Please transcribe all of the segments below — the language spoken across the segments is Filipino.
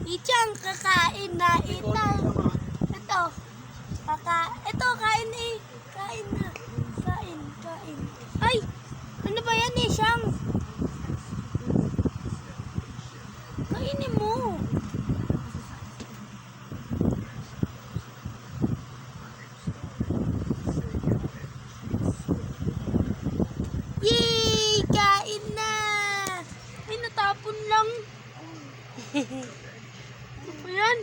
Ichang, kakain na ito. Ito. Ito, kain eh. Kain na. Kain. Ay! Ano ba yan eh, Siyang? Kainin mo. Yay! Kain na! Ay, natapon lang. Ano ba yan?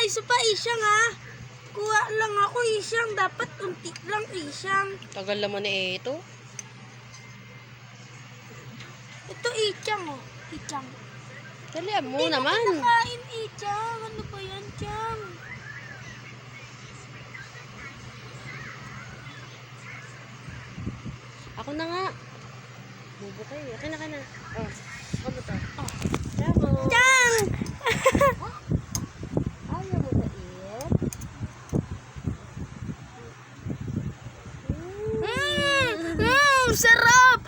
Isa pa, Isyang ha. Kuha lang ako, Isyang. Dapat unti lang, Isyang. Tagal naman eh ito. Ito, Isyang oh. Isyang. Dalihan mo Hindi naman. Hindi nakain, Isyang. Ano ba yan, Isyang? Ako na nga. Bubo kayo. Akin na. Oh. Ano to? Oh. Bravo. Isyang! Ayaw mo na eat. Sarap!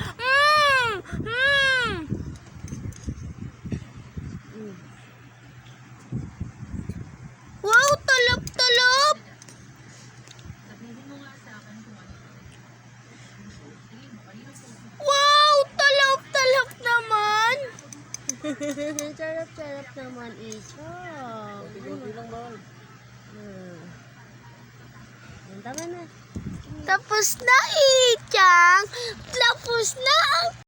Wow, talap! Wow, talap naman! Sarap naman ito. Gobi lang ba? Tama na. Tapos na, Ichang! Tapos na ang